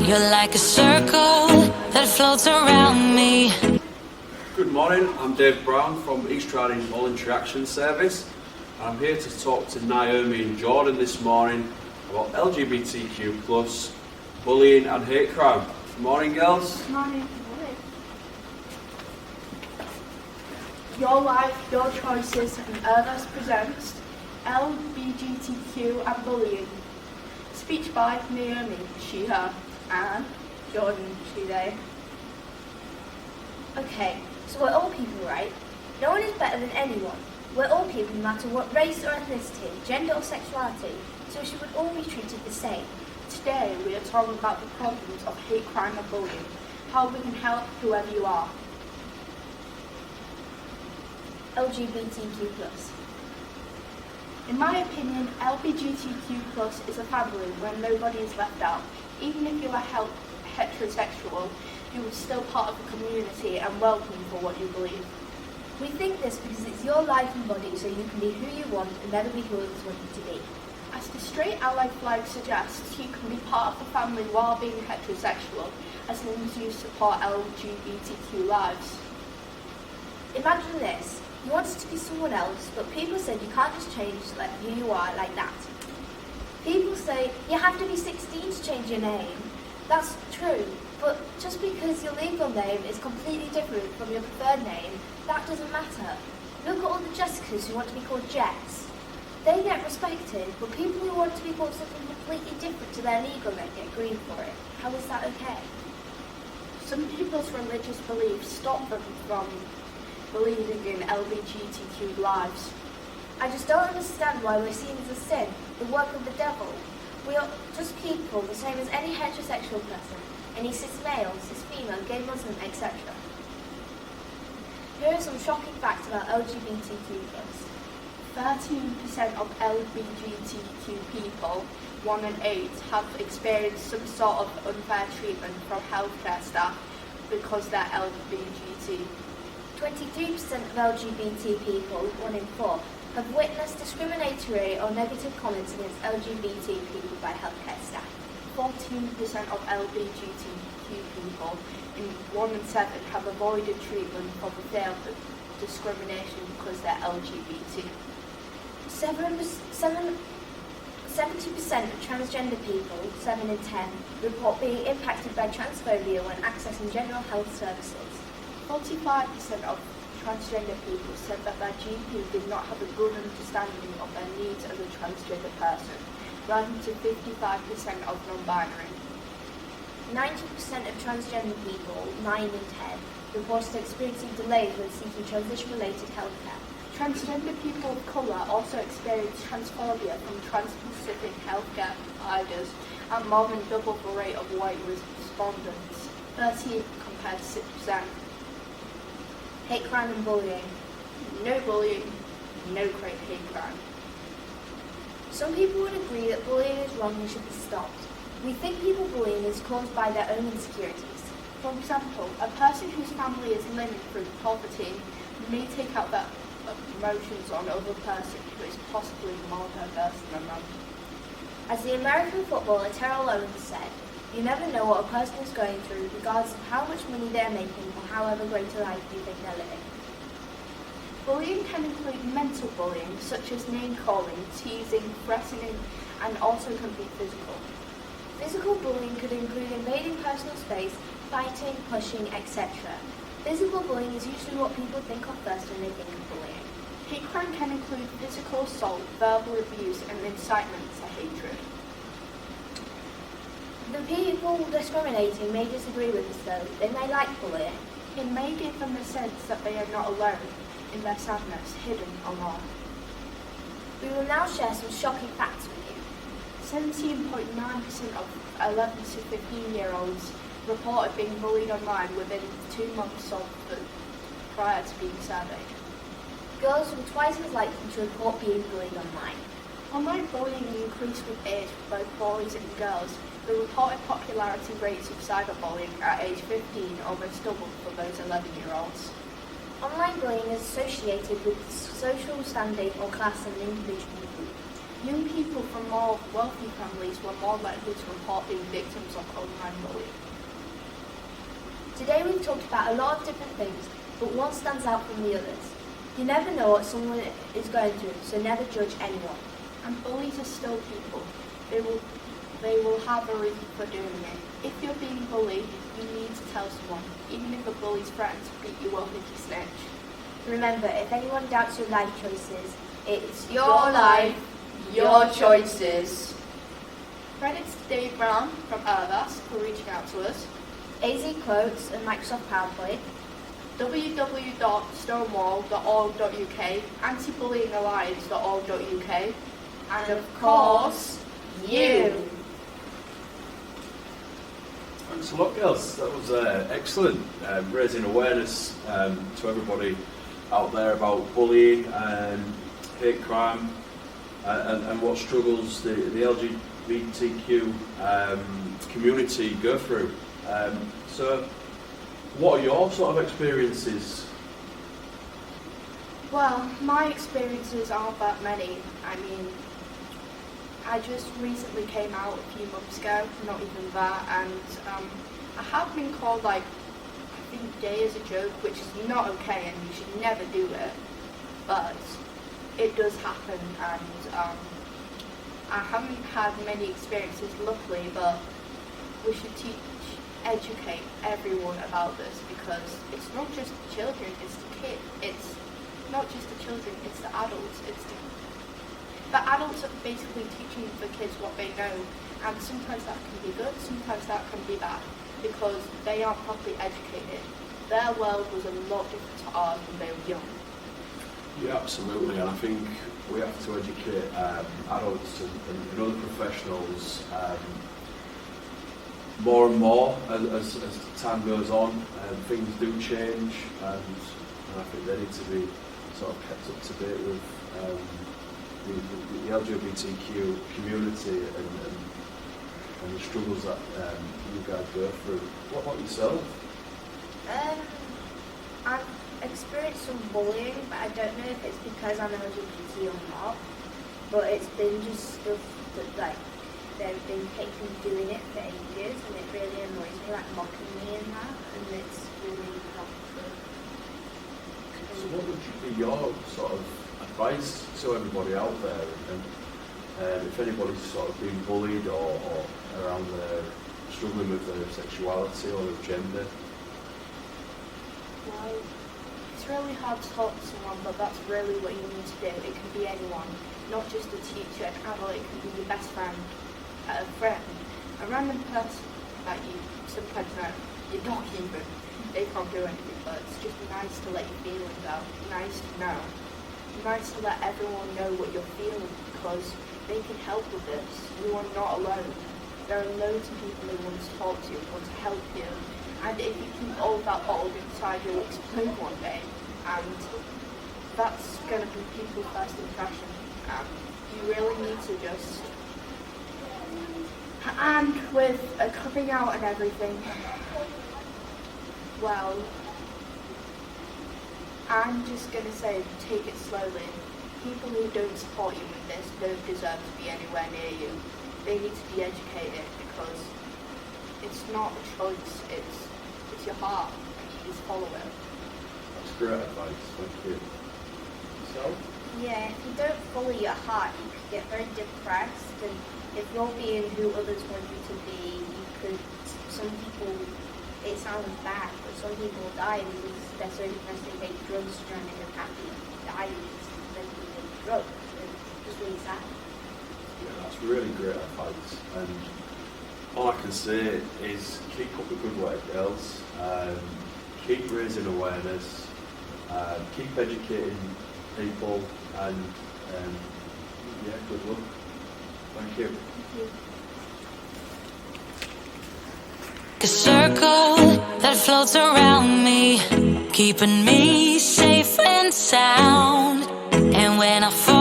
You're like a circle that floats around me. Good morning, I'm Dave Brown from East Riding Voluntary Action Service. I'm here to talk to Naomi and Jordan this morning about LGBTQ+, bullying and hate crime. Good morning, girls. Good morning. Your Life, Your Choices and Earnest presents LGBTQ and Bullying. Speech by Naomi, she, her, and Jordan, she, they. Okay, so we're all people, right? No one is better than anyone. We're all people no matter what race or ethnicity, gender or sexuality, so we should all be treated the same. Today we are talking about the problems of hate crime and bullying, how we can help whoever you are. LGBTQ+. In my opinion, LGBTQ+ is a family where nobody is left out. Even if you are heterosexual, you are still part of the community and welcome for what you believe. We think this because it's your life and body, so you can be who you want and never be who others want you to be. As the Straight Ally flag suggests, you can be part of the family while being heterosexual, as long as you support LGBTQ lives. Imagine this. You wanted to be someone else, but people said you can't just change like who you are like that. People say you have to be 16 to change your name. That's true, but just because your legal name is completely different from your preferred name, that doesn't matter. Look at all the Jessicas who want to be called Jess. They get respected, but people who want to be called something completely different to their legal name get grieved for it. How is that okay? Some people's religious beliefs stop them from believing in LGBTQ lives. I just don't understand why we're seen as a sin, the work of the devil. We are just people, the same as any heterosexual person, any cis male, cis female, gay Muslim, etc. Here are some shocking facts about LGBTQ+. 13% of LGBTQ people, 1 in 8, have experienced some sort of unfair treatment from healthcare staff because they're LGBT. 23% of LGBT people, 1 in 4, have witnessed discriminatory or negative comments against LGBT people by healthcare staff. 14% of LGBTQ people, in 1 in 7, have avoided treatment for the fear of discrimination because they're LGBT. 70% of transgender people, 7 in 10, report being impacted by transphobia when accessing general health services. 45% of transgender people said that their GP did not have a good understanding of their needs as a transgender person, rising to 55% of non-binary. 90% of transgender people, 9 in 10, reported experiencing delays when seeking transition-related healthcare. Transgender people of colour also experience transphobia from trans-Pacific healthcare providers at more than double the rate of white respondents, 13 compared to 6%. Hate crime and bullying. No bullying, no hate crime. Some people would agree that bullying is wrong and should be stopped. We think people bullying is caused by their own insecurities. For example, a person whose family is living through poverty may take out their emotions on another person who is possibly more diverse than them. As the American footballer Terrell Owens said, you never know what a person is going through regardless of how much money they're making or however great a life you think they're living. Bullying can include mental bullying, such as name-calling, teasing, threatening, and also can be physical. Physical bullying could include invading personal space, fighting, pushing, etc. Physical bullying is usually what people think of first when they think of bullying. Hate crime can include physical assault, verbal abuse, and incitement to hatred. The people discriminating may disagree with this though. They may like bullying. It may give them the sense that they are not alone in their sadness, hidden or not. We will now share some shocking facts with you. 17.9% of 11 to 15-year-olds reported being bullied online within 2 months prior to being surveyed. Girls were twice as likely to report being bullied online. Online bullying increased with age for both boys and girls. The reported popularity rates of cyberbullying at age 15 almost doubled for those 11-year-olds. Online bullying is associated with social standing or class in an individual group. Young people from more wealthy families were more likely to report being victims of online bullying. Today we've talked about a lot of different things, but one stands out from the others. You never know what someone is going through, so never judge anyone. And bullies are still people. They will have a reason for doing it. If you're being bullied, you need to tell someone. Even if a bully's friends beat you up if you snitch. Remember, if anyone doubts your life choices, it's Your life, your choices. Credits to Dave Brown from Avast for reaching out to us. AZ Quotes and Microsoft PowerPoint. www.stonewall.org.uk, antibullyingalliance.org.uk, and of course, you. Thanks a lot, girls. That was excellent, raising awareness to everybody out there about bullying and hate crime and what struggles the LGBTQ community go through. So, what are your sort of experiences? Well, my experiences aren't that many. I mean, I just recently came out a few months ago, not even that, and I have been called, like, I think gay as a joke, which is not okay and you should never do it, but it does happen, and I haven't had many experiences, luckily, but we should educate everyone about this, because it's not just the children, it's the kids, it's not just the children, it's the adults, the adults are basically teaching the kids what they know, and sometimes that can be good, sometimes that can be bad, because they aren't properly educated. Their world was a lot different to ours when they were young. Yeah, absolutely, and I think we have to educate adults and other professionals more and more as time goes on. Things do change, and I think they need to be sort of kept up to date with the LGBTQ community and the struggles that you guys go through. What about yourself? I've experienced some bullying, but I don't know if it's because I'm LGBT or not. But it's been just stuff that, like, they've been doing it for ages, and it really annoys me, like mocking me and that, and it's really not good. So what would be your sort of advice to everybody out there, and if anybody's sort of being bullied or around their struggling with their sexuality or their gender? Well, it's really hard to talk to someone, but that's really what you need to do. It can be anyone, not just a teacher, an adult, it can be your best friend, a friend, a random person that you sometimes know, your dog even. They can't do anything, but it's just nice to let your feelings out, nice to know. Nice to let everyone know what you're feeling, because they can help with this. You are not alone. There are loads of people who want to talk to you, want to help you. And if you keep all of that bottled inside, you'll explode one day. And that's going to be people's first impression. You really need to just... And with coming out and everything, well, I'm just going to say, take it slowly. People who don't support you with this don't deserve to be anywhere near you. They need to be educated, because it's not a choice, it's your heart, and you just follow it. That's great advice, thank you. So? Yeah, if you don't follow your heart, you could get very depressed, and if you're being who others want you to be, you could, some people, it sounds bad, but some people die because they're so depressed they take drugs to try and make them happy, die because they take drugs. It's just really sad. Yeah, that's really great advice, and all I can say is keep up the good work, girls. Keep raising awareness, keep educating people, and yeah, good luck. Thank you. A circle that floats around me, keeping me safe and sound. And when I fall